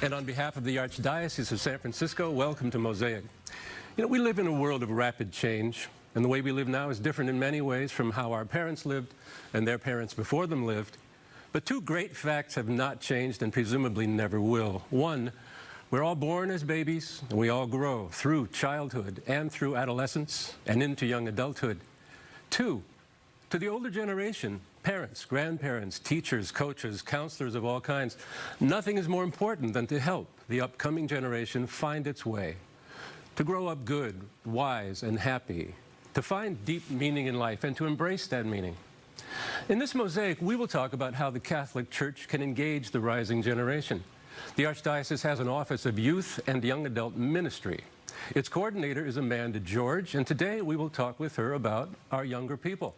And on behalf of the Archdiocese of San Francisco, welcome to Mosaic. You know, we live in a world of rapid change, and the way we live now is different in many ways from how our parents lived and their parents before them lived. But two great facts have not changed and presumably never will. One, we're all born as babies, and we all grow through childhood and through adolescence and into young adulthood. Two, to the older generation, parents, grandparents, teachers, coaches, counselors of all kinds, nothing is more important than to help the upcoming generation find its way, to grow up good, wise, and happy, to find deep meaning in life and to embrace that meaning. In this Mosaic, we will talk about how the Catholic Church can engage the rising generation. The Archdiocese has an Office of Youth and Young Adult Ministry. Its coordinator is Amanda George, and today we will talk with her about our younger people.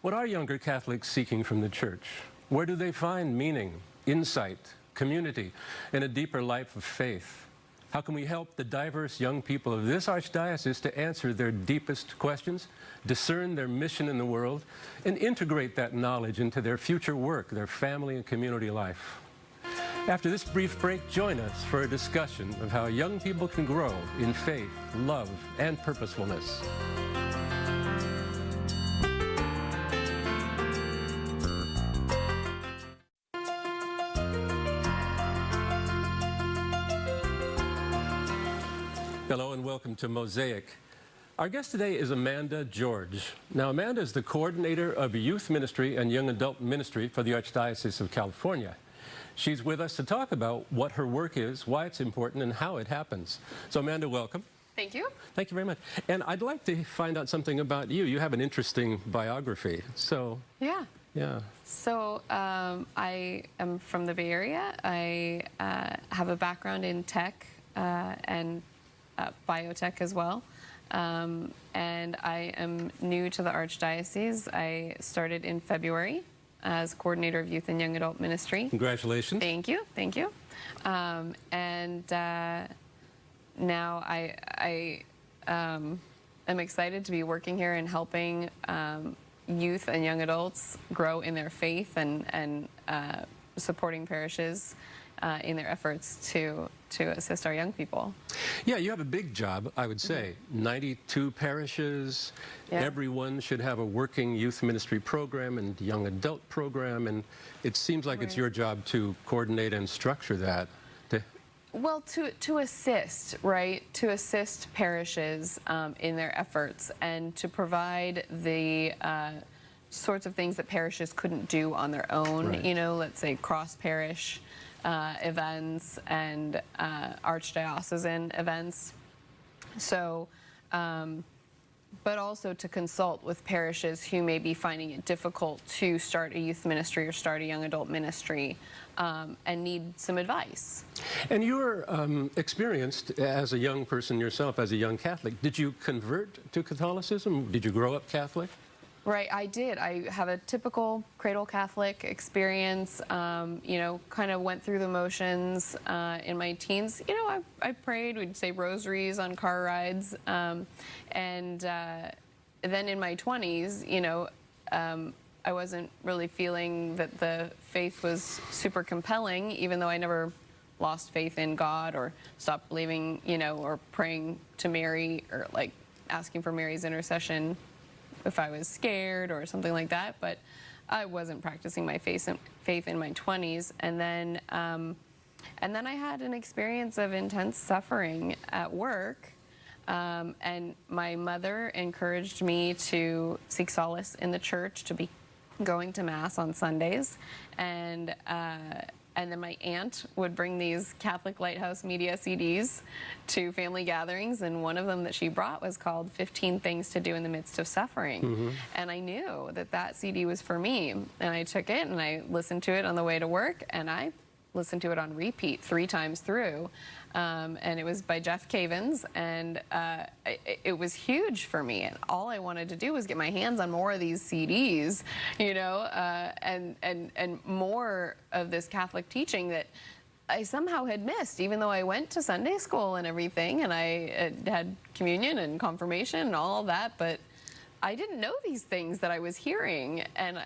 What are younger Catholics seeking from the Church? Where do they find meaning, insight, community, and a deeper life of faith? How can we help the diverse young people of this Archdiocese to answer their deepest questions, discern their mission in the world, and integrate that knowledge into their future work, their family and community life? After this brief break, join us for a discussion of how young people can grow in faith, love, and purposefulness. Hello and welcome to Mosaic. Our guest today is Amanda George. Now, Amanda is the coordinator of Youth Ministry and Young Adult Ministry for the Archdiocese of California. She's with us to talk about what her work is, why it's important, and how it happens. So, Amanda, welcome. Thank you. Thank you very much. And I'd like to find out something about you. You have an interesting biography. So, yeah. So I am from the Bay Area. I have a background in tech and biotech as well. And I am new to the Archdiocese. I started in February as coordinator of Youth and Young Adult Ministry. Congratulations. Thank you. Thank you. And now I am excited to be working here and helping youth and young adults grow in their faith and supporting parishes in their efforts to assist our young people. Yeah, you have a big job, I would say. 92 parishes. Yeah. Everyone should have a working youth ministry program and young adult program, and it seems like it's your job to coordinate and structure that. Well, to assist, right? To assist parishes in their efforts and to provide the sorts of things that parishes couldn't do on their own. Right. You know, let's say cross-parish events and archdiocesan events. So, but also to consult with parishes who may be finding it difficult to start a youth ministry or start a young adult ministry and need some advice. And you're experienced as a young person yourself, as a young Catholic. Did you convert to Catholicism? Did you grow up Catholic? Right, I did. I have a typical cradle Catholic experience, you know, kind of went through the motions in my teens. You know, I prayed, we'd say rosaries on car rides, and then in my 20s, you know, I wasn't really feeling that the faith was super compelling, even though I never lost faith in God or stopped believing, you know, or praying to Mary or like asking for Mary's intercession if I was scared or something like that, but I wasn't practicing my faith in my 20s. And then I had an experience of intense suffering at work, and my mother encouraged me to seek solace in the church, to be going to Mass on Sundays, and then my aunt would bring these Catholic Lighthouse Media CDs to family gatherings, and one of them that she brought was called 15 Things to Do in the Midst of Suffering. Mm-hmm. And I knew that that CD was for me, and I took it and I listened to it on the way to work, and I listened to it on repeat 3 times through. And it was by Jeff Cavins, and it was huge for me. And all I wanted to do was get my hands on more of these CDs, you know, and more of this Catholic teaching that I somehow had missed, even though I went to Sunday school and everything, and I had communion and confirmation and all of that, but I didn't know these things that I was hearing, and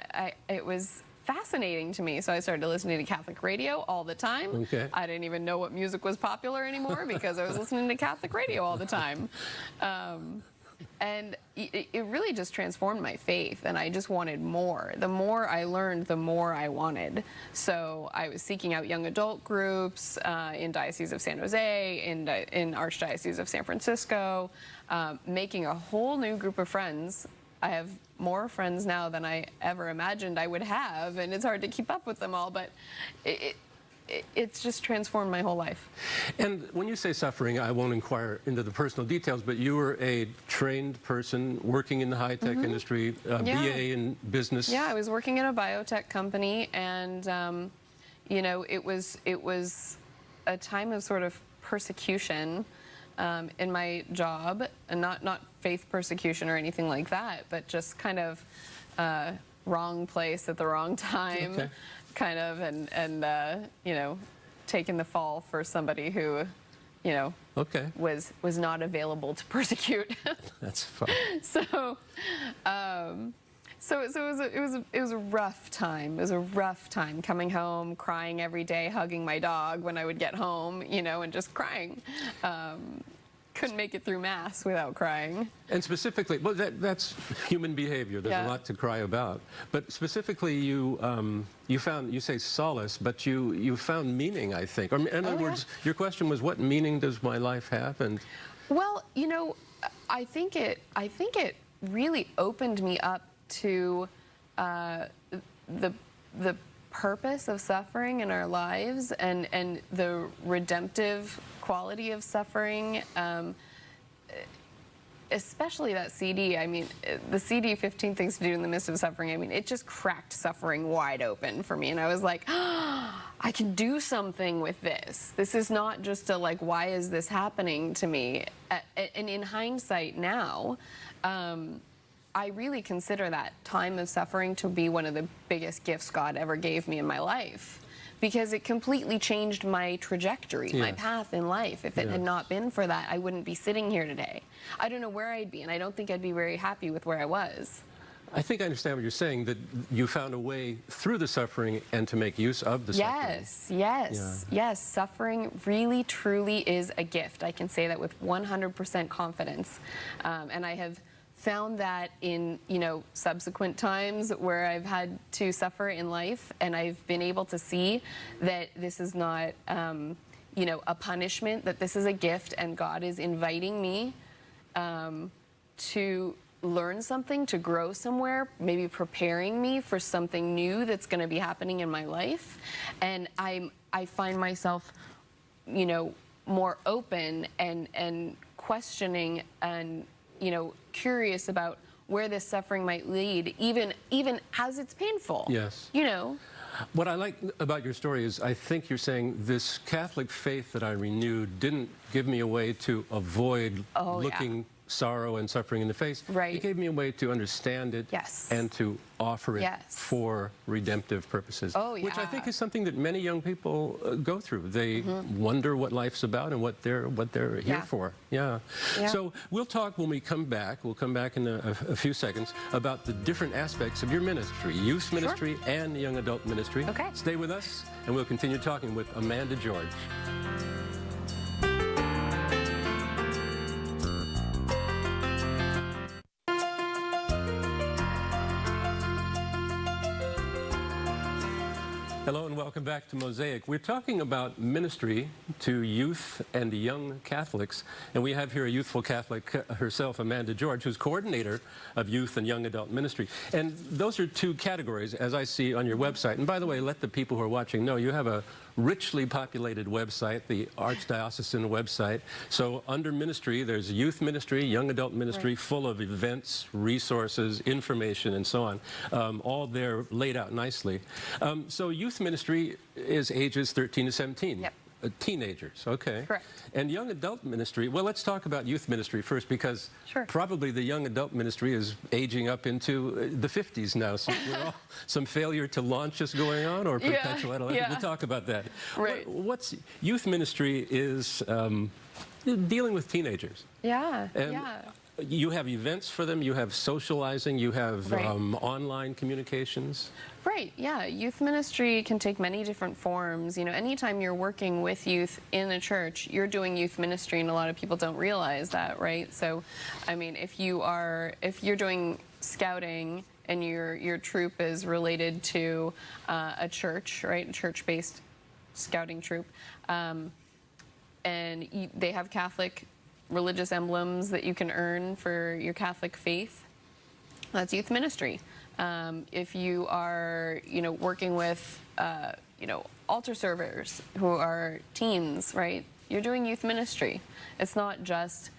it was fascinating to me. So I started listening to Catholic radio all the time. Okay. I didn't even know what music was popular anymore because I was listening to Catholic radio all the time. And it really just transformed my faith, and I just wanted more. The more I learned, the more I wanted. So I was seeking out young adult groups in Diocese of San Jose, in Archdiocese of San Francisco, making a whole new group of friends. I have more friends now than I ever imagined I would have, and it's hard to keep up with them all, but it's just transformed my whole life. And when you say suffering, I won't inquire into the personal details, but you were a trained person working in the high-tech industry, BA in business. Yeah, I was working in a biotech company, and you know, it was a time of sort of persecution in my job, and not faith persecution or anything like that, but just kind of wrong place at the wrong time. Okay. Kind of, and you know, taking the fall for somebody who, you know, was not available to persecute. That's fine. So it was a rough time. It was a rough time coming home, crying every day, hugging my dog when I would get home, you know, and just crying. Couldn't make it through Mass without crying. And specifically, well, that's human behavior. There's a lot to cry about. But specifically, you found, you say solace, but you found meaning, I think. Or in other words, your question was, what meaning does my life have? And well, you know, I think it really opened me up to the purpose of suffering in our lives, and the redemptive quality of suffering, especially that CD. I mean, the CD, 15 Things to Do in the Midst of Suffering, I mean, it just cracked suffering wide open for me. And I was like, oh, I can do something with this. This is not just a, like, why is this happening to me? And in hindsight now, I really consider that time of suffering to be one of the biggest gifts God ever gave me in my life, because it completely changed my trajectory, my path in life. If it had not been for that, I wouldn't be sitting here today. I don't know where I'd be, and I don't think I'd be very happy with where I was. I think I understand what you're saying, that you found a way through the suffering and to make use of the suffering. Yes. Suffering really, truly is a gift. I can say that with 100% confidence. And I have found that in, you know, subsequent times where I've had to suffer in life, and I've been able to see that this is not, you know, a punishment, that this is a gift, and God is inviting me to learn something, to grow somewhere, maybe preparing me for something new that's going to be happening in my life. And I find myself, you know, more open and questioning, and, you know, curious about where this suffering might lead, even as it's painful. Yes. You know? What I like about your story is, I think you're saying this Catholic faith that I renewed didn't give me a way to avoid looking sorrow and suffering in the face. Right. It gave me a way to understand it and to offer it for redemptive purposes. Which I think is something that many young people go through. They wonder what life's about and what they're here for. So we'll talk when we come back. We'll come back in a few seconds about the different aspects of your ministry, youth ministry and young adult ministry. Stay with us, and we'll continue talking with Amanda George. Hello and welcome back to Mosaic. We're talking about ministry to youth and young Catholics, and we have here a youthful Catholic herself, Amanda George, who's coordinator of youth and young adult ministry. And those are two categories, as I see on your website. And by the way, let the people who are watching know you have a richly populated website, the Archdiocesan website. So under ministry, there's youth ministry, young adult ministry, full of events, resources, information, and so on, all there laid out nicely. So youth ministry is ages 13 to 17. Teenagers, okay. Correct. And young adult ministry, well, let's talk about youth ministry first, because probably the young adult ministry is aging up into the 50s now. So we're all, some failure to launch is going on, or perpetual adolescence. We'll talk about that. What's youth ministry is dealing with teenagers. you have events for them, you have socializing, you have Right. online communications. Right, yeah. Youth ministry can take many different forms. You know, anytime you're working with youth in a church, you're doing youth ministry, and a lot of people don't realize that, right? So, I mean, if you're doing scouting and your troop is related to a church, right, a church-based scouting troop, and they have Catholic religious emblems that you can earn for your Catholic faith, that's youth ministry. If you are, working with, altar servers who are teens, right? You're doing youth ministry. It's not just,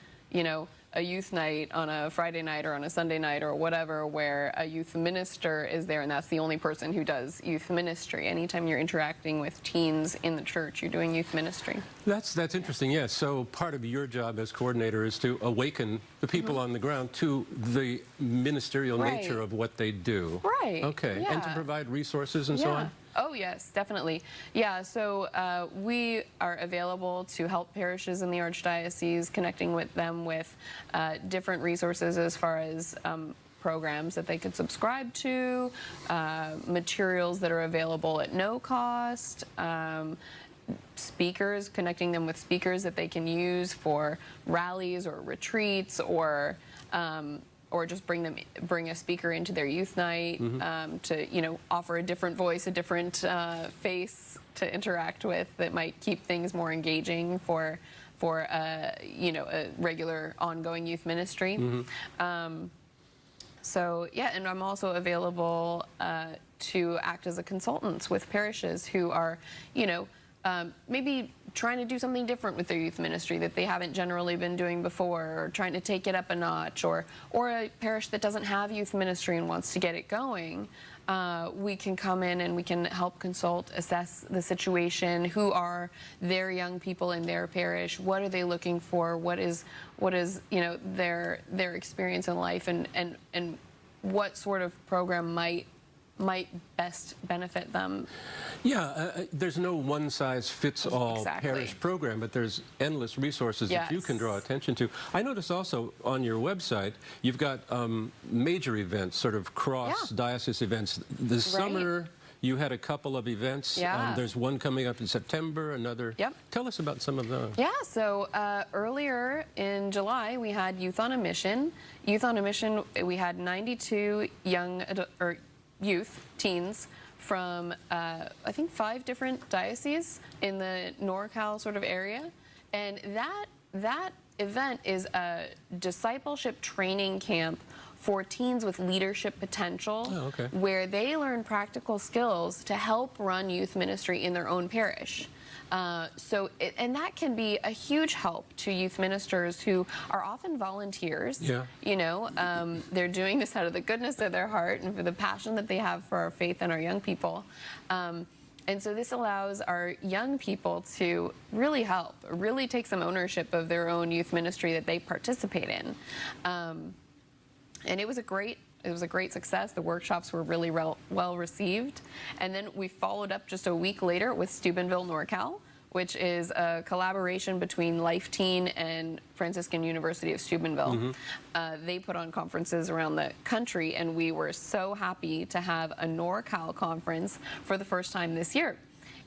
a youth night on a Friday night or on a Sunday night or whatever where a youth minister is there and that's the only person who does youth ministry. Anytime you're interacting with teens in the church, you're doing youth ministry. That's interesting, yes. So part of your job as coordinator is to awaken the people on the ground to the ministerial Right. nature of what they do. Right, Okay, and to yeah. provide resources and so on? Oh, yes, definitely. Yeah, so we are available to help parishes in the Archdiocese, connecting with them with different resources as far as programs that they could subscribe to, materials that are available at no cost, speakers, connecting them with speakers that they can use for rallies or retreats, or just bring a speaker into their youth night to offer a different voice, a different face to interact with that might keep things more engaging for a regular ongoing youth ministry. So yeah, and I'm also available to act as a consultant with parishes who are maybe trying to do something different with their youth ministry that they haven't generally been doing before, or trying to take it up a notch, or a parish that doesn't have youth ministry and wants to get it going. We can come in and we can help consult, assess the situation. Who are their young people in their parish? What are they looking for? What is their experience in life, and what sort of program might best benefit them. Yeah, there's no one-size-fits-all Exactly. parish program, but there's endless resources that you can draw attention to. I notice also on your website, you've got major events, sort of cross-diocese events. This summer, you had a couple of events. Yeah. There's one coming up in September, another. Yep. Tell us about some of those. Yeah, so earlier in July, we had Youth on a Mission. Youth on a Mission, we had 92 teens from, I think, 5 different dioceses in the NorCal sort of area. And that event is a discipleship training camp for teens with leadership potential, where they learn practical skills to help run youth ministry in their own parish. And that can be a huge help to youth ministers who are often volunteers. Yeah. They're doing this out of the goodness of their heart and for the passion that they have for our faith and our young people. And so this allows our young people to really help, really take some ownership of their own youth ministry that they participate in. And it was a great success. The workshops were really well received. And then we followed up just a week later with Steubenville NorCal, which is a collaboration between Life Teen and Franciscan University of Steubenville. They put on conferences around the country, and we were so happy to have a NorCal conference for the first time this year.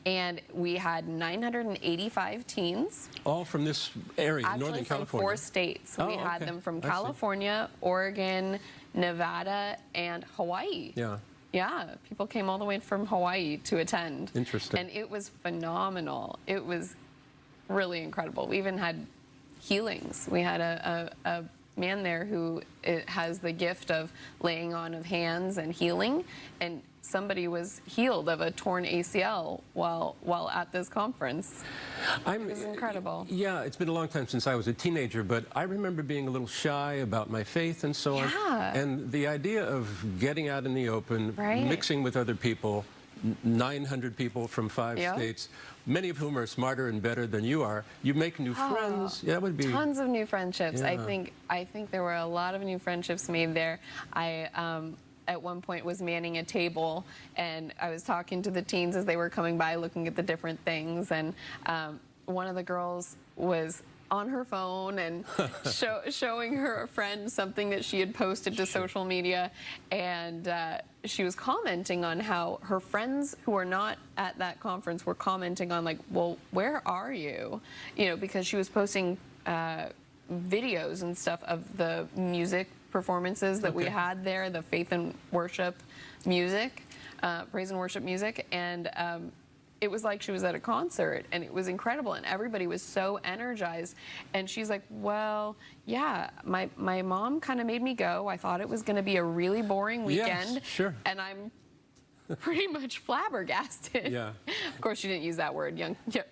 And we had 985 teens. All from this area, Northern From California. 4 states. Oh, we had okay. them from I see. California, Oregon, Nevada, and Hawaii. Yeah. Yeah, people came all the way from Hawaii to attend. Interesting. And it was phenomenal. It was really incredible. We even had healings. We had a man there who has the gift of laying on of hands and healing, and somebody was healed of a torn ACL while at this conference. It was incredible. Yeah, it's been a long time since I was a teenager, but I remember being a little shy about my faith and so on. Yeah. And the idea of getting out in the open, Right. mixing with other people, 900 people from 5 states, many of whom are smarter and better than you are. You make new friends. Yeah, that would be Tons of new friendships. Yeah. I think there were a lot of new friendships made there. I at one point was manning a table, and I was talking to the teens as they were coming by, looking at the different things, and one of the girls was on her phone and showing her friend something that she had posted to social media, and she was commenting on how her friends who are not at that conference were commenting on, like, well, where are you? You know, because she was posting videos and stuff of the music performances that we had there, the faith and worship music, praise and worship music, and it was like she was at a concert, and it was incredible, and everybody was so energized. And she's like, well, yeah, my mom kind of made me go. I thought it was going to be a really boring weekend. Yes, sure. And I'm pretty much flabbergasted. Yeah. Of course, she didn't use that word.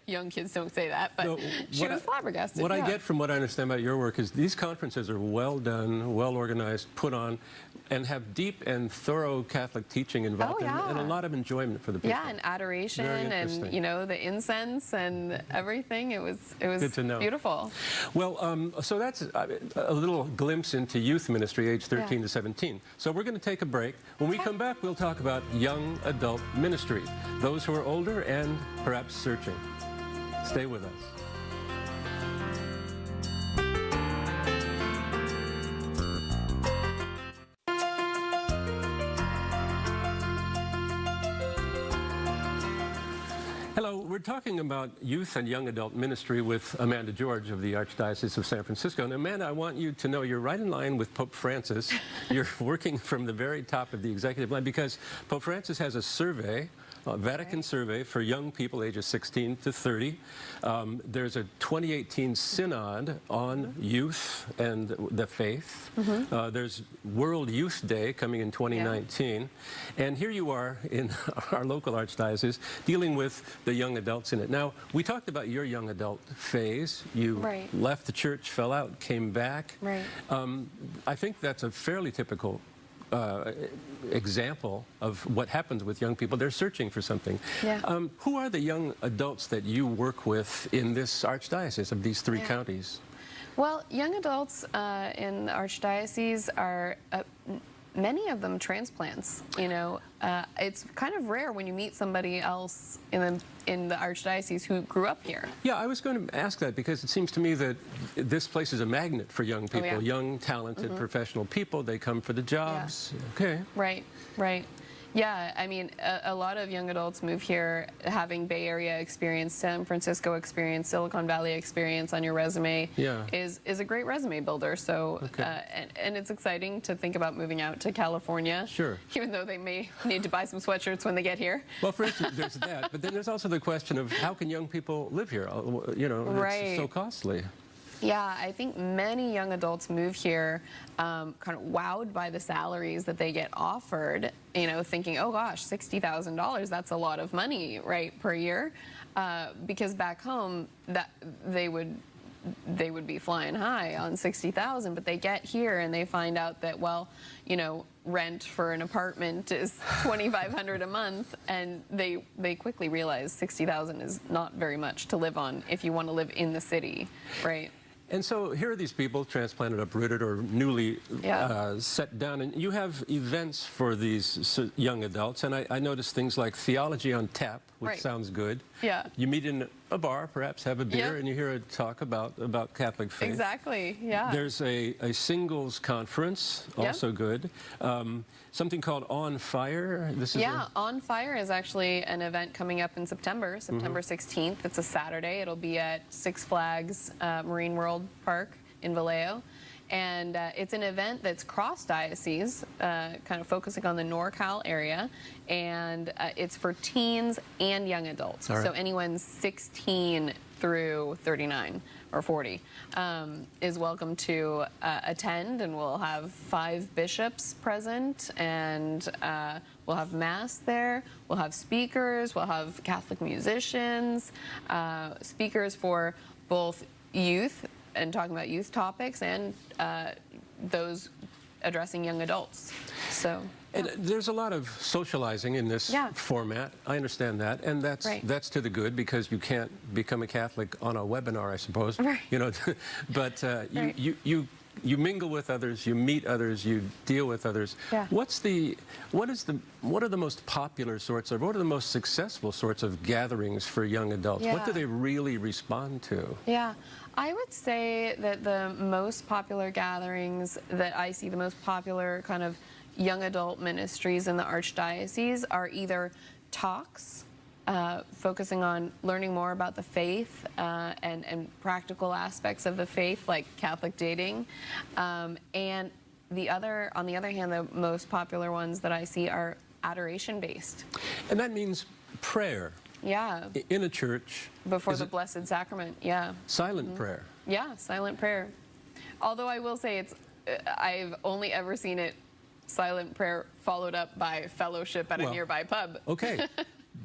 Young kids don't say that, but No, she was flabbergasted. What I get from what I understand about your work is these conferences are well done, well organized, put on, and have deep and thorough Catholic teaching involved, and a lot of enjoyment for the people. Yeah, and adoration, and you know, the incense and everything. It was good to know. Beautiful. Well, so that's a little glimpse into youth ministry, age 13 to 17. So we're going to take a break. When we come back, we'll talk about young adult ministry, those who are older and perhaps searching. Stay with us. Hello, we're talking about youth and young adult ministry with Amanda George of the Archdiocese of San Francisco. And Amanda, I want you to know you're right in line with Pope Francis. You're working from the very top of the executive line because Pope Francis has a survey, a Vatican survey for young people ages 16 to 30. There's a 2018 synod on youth and the faith. There's World Youth Day coming in 2019. And here you are in our local archdiocese dealing with the young adults in it. Now, we talked about your young adult phase. You left the church, fell out, came back. I think that's a fairly typical example of what happens with young people. They're searching for something. Who are the young adults that you work with in this archdiocese of these three counties? Well, young adults in the archdiocese are many of them transplants. You know, it's kind of rare when you meet somebody else in the archdiocese who grew up here. Yeah, I was going to ask that because it seems to me that this place is a magnet for young people, young, talented, professional people. They come for the jobs. Okay. Right. Yeah, I mean, a lot of young adults move here having Bay Area experience, San Francisco experience, Silicon Valley experience on your resume is a great resume builder. So, and it's exciting to think about moving out to California. Even though they may need to buy some sweatshirts when they get here. Well, for instance, there's that. But then there's also the question of how can young people live here? You know, it's so costly. Yeah, I think many young adults move here kind of wowed by the salaries that they get offered, you know, thinking, oh gosh, $60,000, that's a lot of money, right, per year. Because back home, that they would be flying high on $60,000, but they get here and they find out that, well, you know, rent for an apartment is $2,500 a month, and they quickly realize $60,000 is not very much to live on if you want to live in the city, right? And so here are these people, transplanted, uprooted, or newly set down. And you have events for these young adults. And I noticed things like theology on tap, which sounds good. You meet in a bar, perhaps have a beer, and you hear a talk about Catholic faith. Exactly, There's a singles conference, also good. Something called On Fire. This is On Fire is actually an event coming up in September 16th. It's a Saturday. It'll be at Six Flags Marine World Park in Vallejo. And it's an event that's cross-diocese, kind of focusing on the NorCal area. And it's for teens and young adults. So anyone 16 through 39 or 40 is welcome to attend. And we'll have 5 bishops present. And we'll have Mass there. We'll have speakers. We'll have Catholic musicians, speakers for both youth and talking about youth topics and those addressing young adults. So and there's a lot of socializing in this format. I understand that, and that's to the good because you can't become a Catholic on a webinar, I suppose. You know, but you you mingle with others, you meet others, you deal with others. Yeah. What are the most popular sorts of, what are the most successful sorts of gatherings for young adults? What do Yeah. they really respond to? Yeah, I would say that the most popular gatherings that I see, the most popular kind of young adult ministries in the Archdiocese are either talks, focusing on learning more about the faith and practical aspects of the faith, like Catholic dating. And on the other hand, the most popular ones that I see are adoration-based. And that means prayer Yeah, in a church. before Is the it Blessed Sacrament, yeah. silent prayer. Yeah, silent prayer. Although I will say I've only ever seen it silent prayer followed up by fellowship at a Well, nearby pub. Okay,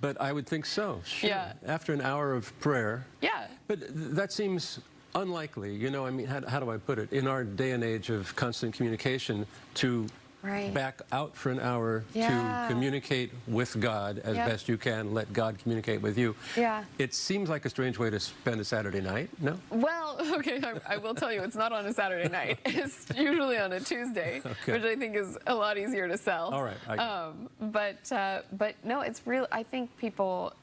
but I would think so, sure. Yeah. After an hour of prayer. Yeah. But that seems unlikely, you know, I mean, how do I put it? In our day and age of constant communication, to Right. back out for an hour Yeah. to communicate with God as Yep. best you can, let God communicate with you. Yeah. It seems like a strange way to spend a Saturday night, no? Well, okay, I will tell you, it's not on a Saturday night. It's usually on a Tuesday, Okay. which I think is a lot easier to sell. All right, I get it. But no, it's real. I think people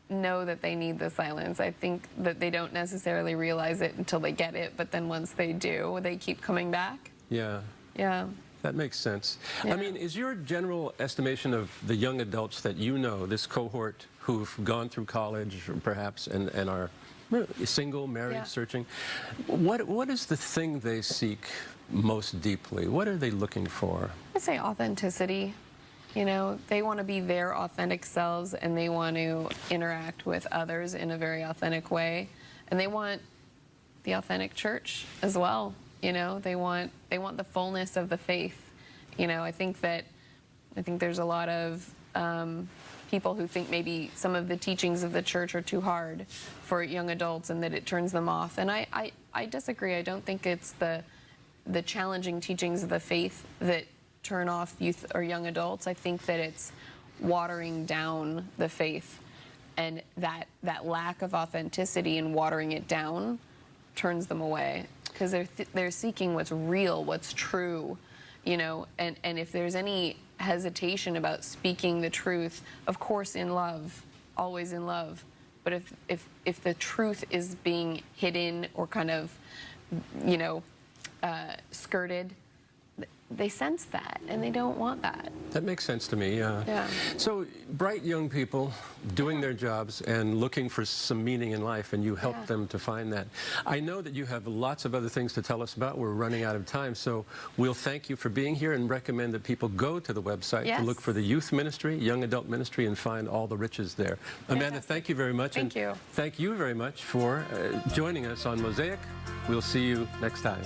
know that they need the silence. I think that they don't necessarily realize it until they get it, but then once they do, they keep coming back. Yeah. Yeah. That makes sense. Yeah. I mean, is your general estimation of the young adults that you know, this cohort who've gone through college perhaps and are single, married, Yeah. searching, what is the thing they seek most deeply? What are they looking for? I say authenticity. You know, they want to be their authentic selves and they want to interact with others in a very authentic way. And they want the authentic church as well. You know, they want the fullness of the faith. You know, I think there's a lot of people who think maybe some of the teachings of the church are too hard for young adults and that it turns them off. And I disagree. I don't think it's the challenging teachings of the faith that turn off youth or young adults. I think that it's watering down the faith, and that lack of authenticity and watering it down turns them away, because they're seeking what's real, what's true, you know. And if there's any hesitation about speaking the truth, of course in love, always in love, but if the truth is being hidden or kind of, you know, skirted, they sense that and they don't want that. That makes sense to me, yeah. Yeah. So bright young people doing their jobs and looking for some meaning in life, and you help Yeah. them to find that. I know that you have lots of other things to tell us about. We're running out of time, so we'll thank you for being here and recommend that people go to the website to Yes. look for the youth ministry, young adult ministry, and find all the riches there. Amanda, Fantastic. thank you very much. Thank you. Thank you very much for joining us on Mosaic. We'll see you next time.